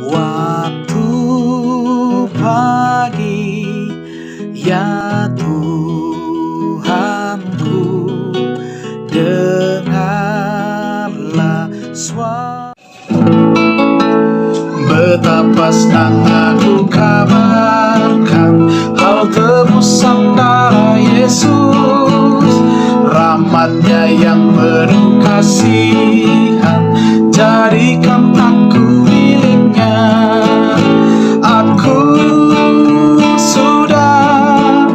Waktu pagi, ya Tuhanku, dengarlah suara. Betapa senang aku kabarkan hal tebusan darah Yesus, rahmat-Nya yang penuh kasihan, jadikan aku miliknya. Aku sudah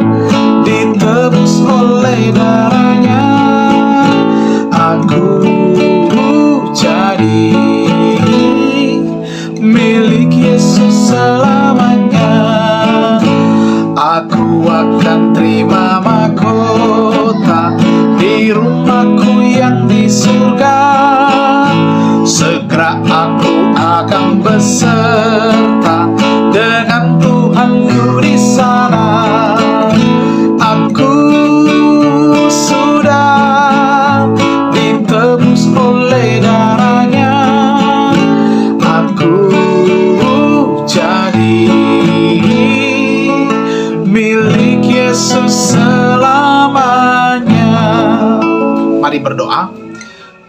ditebus oleh darah-Nya, aku jadi milik Yesus selamanya. Aku akan terima mahkota di rumahku yang di surga. Segera aku akan beserta dengan Tuhanku di sana. Aku sudah ditebus oleh darah-Nya, aku jadi milik Yesus selamanya. Mari berdoa.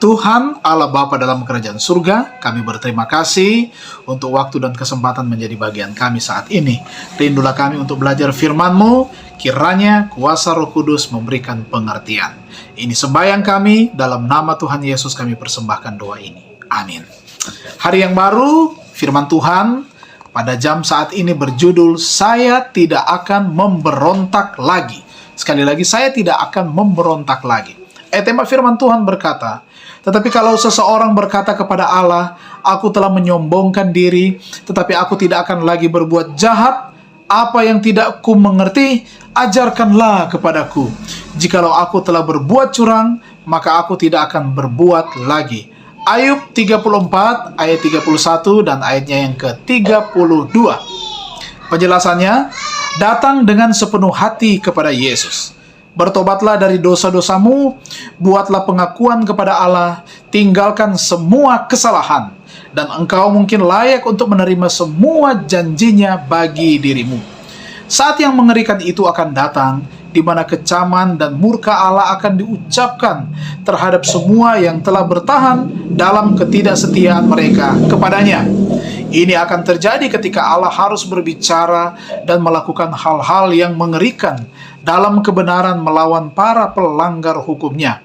Tuhan Allah Bapa dalam kerajaan surga, kami berterima kasih untuk waktu dan kesempatan menjadi bagian kami saat ini. Rindulah kami untuk belajar firman-Mu, kiranya kuasa Roh Kudus memberikan pengertian. Ini sembahyang kami, dalam nama Tuhan Yesus kami persembahkan doa ini. Amin. Hari yang baru, firman Tuhan pada jam saat ini berjudul, saya tidak akan memberontak lagi. Sekali lagi, saya tidak akan memberontak lagi. Tema firman Tuhan berkata, tetapi kalau seseorang berkata kepada Allah, aku telah menyombongkan diri, tetapi aku tidak akan lagi berbuat jahat, apa yang tidak ku mengerti, ajarkanlah kepadaku. Jikalau aku telah berbuat curang, maka aku tidak akan berbuat lagi. Ayub 34 ayat 31 dan ayatnya yang ke-32. Penjelasannya, datang dengan sepenuh hati kepada Yesus. Bertobatlah dari dosa-dosamu, buatlah pengakuan kepada Allah, tinggalkan semua kesalahan, dan engkau mungkin layak untuk menerima semua janjinya bagi dirimu. Saat yang mengerikan itu akan datang, di mana kecaman dan murka Allah akan diucapkan terhadap semua yang telah bertahan dalam ketidaksetiaan mereka kepadanya. Ini akan terjadi ketika Allah harus berbicara dan melakukan hal-hal yang mengerikan dalam kebenaran melawan para pelanggar hukum-Nya.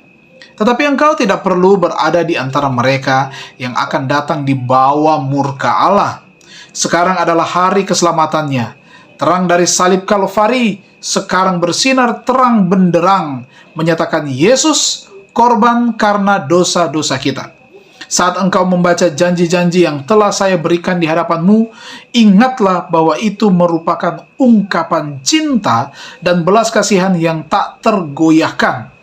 Tetapi engkau tidak perlu berada di antara mereka yang akan datang di bawah murka Allah. Sekarang adalah hari keselamatannya. Terang dari salib Kalvari sekarang bersinar terang benderang, menyatakan Yesus korban karena dosa-dosa kita. Saat engkau membaca janji-janji yang telah saya berikan di hadapanmu, ingatlah bahwa itu merupakan ungkapan cinta dan belas kasihan yang tak tergoyahkan.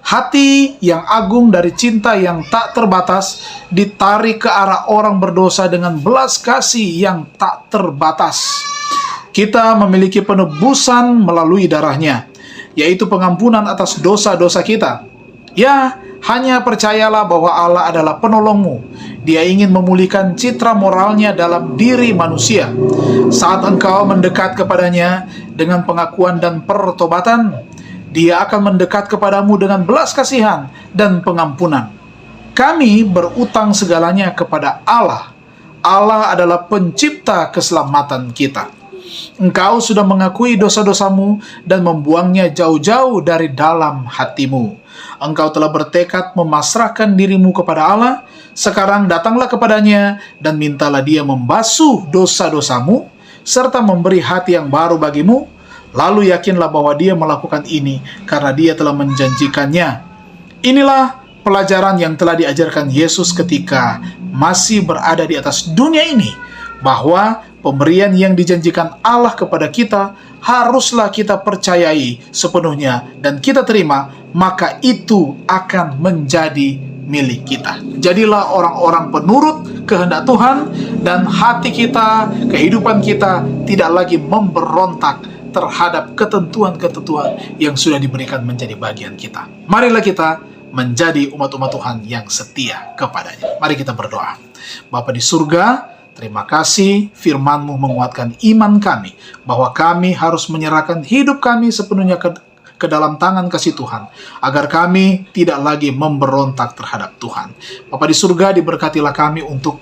Hati yang agung dari cinta yang tak terbatas ditarik ke arah orang berdosa dengan belas kasih yang tak terbatas. Kita memiliki penebusan melalui darah-Nya, yaitu pengampunan atas dosa-dosa kita. Ya, hanya percayalah bahwa Allah adalah penolongmu. Dia ingin memulihkan citra moralnya dalam diri manusia. Saat engkau mendekat kepadanya dengan pengakuan dan pertobatan, Dia akan mendekat kepadamu dengan belas kasihan dan pengampunan. Kami berutang segalanya kepada Allah. Allah adalah pencipta keselamatan kita. Engkau sudah mengakui dosa-dosamu dan membuangnya jauh-jauh dari dalam hatimu. Engkau telah bertekad memasrahkan dirimu kepada Allah. Sekarang datanglah kepadanya dan mintalah Dia membasuh dosa-dosamu serta memberi hati yang baru bagimu. Lalu yakinlah bahwa Dia melakukan ini karena Dia telah menjanjikannya. Inilah pelajaran yang telah diajarkan Yesus ketika masih berada di atas dunia ini, bahwa pemberian yang dijanjikan Allah kepada kita haruslah kita percayai sepenuhnya dan kita terima, maka itu akan menjadi milik kita. Jadilah orang-orang penurut kehendak Tuhan, dan hati kita, kehidupan kita tidak lagi memberontak terhadap ketentuan-ketentuan yang sudah diberikan menjadi bagian kita. Marilah kita menjadi umat-umat Tuhan yang setia kepadanya. Mari kita berdoa. Bapa di surga, Terima kasih firman-Mu menguatkan iman kami, bahwa kami harus menyerahkan hidup kami sepenuhnya ke dalam tangan kasih Tuhan, agar kami tidak lagi memberontak terhadap Tuhan. Bapa di surga, diberkatilah kami untuk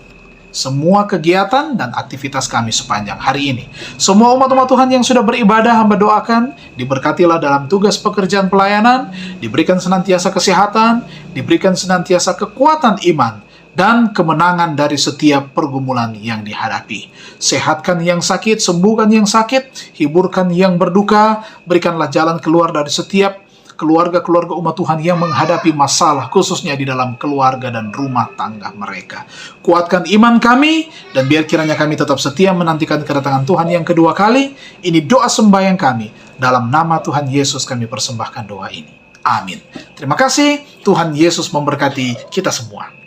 semua kegiatan dan aktivitas kami sepanjang hari ini. Semua umat-umat Tuhan yang sudah beribadah, hamba doakan, diberkatilah dalam tugas pekerjaan pelayanan, diberikan senantiasa kesehatan, diberikan senantiasa kekuatan iman, dan kemenangan dari setiap pergumulan yang dihadapi. Sehatkan yang sakit, sembuhkan yang sakit, hiburkan yang berduka, berikanlah jalan keluar dari setiap keluarga-keluarga umat Tuhan yang menghadapi masalah, khususnya di dalam keluarga dan rumah tangga mereka. Kuatkan iman kami, dan biar kiranya kami tetap setia menantikan kedatangan Tuhan yang kedua kali. Ini doa sembahyang kami, dalam nama Tuhan Yesus kami persembahkan doa ini. Amin. Terima kasih, Tuhan Yesus memberkati kita semua.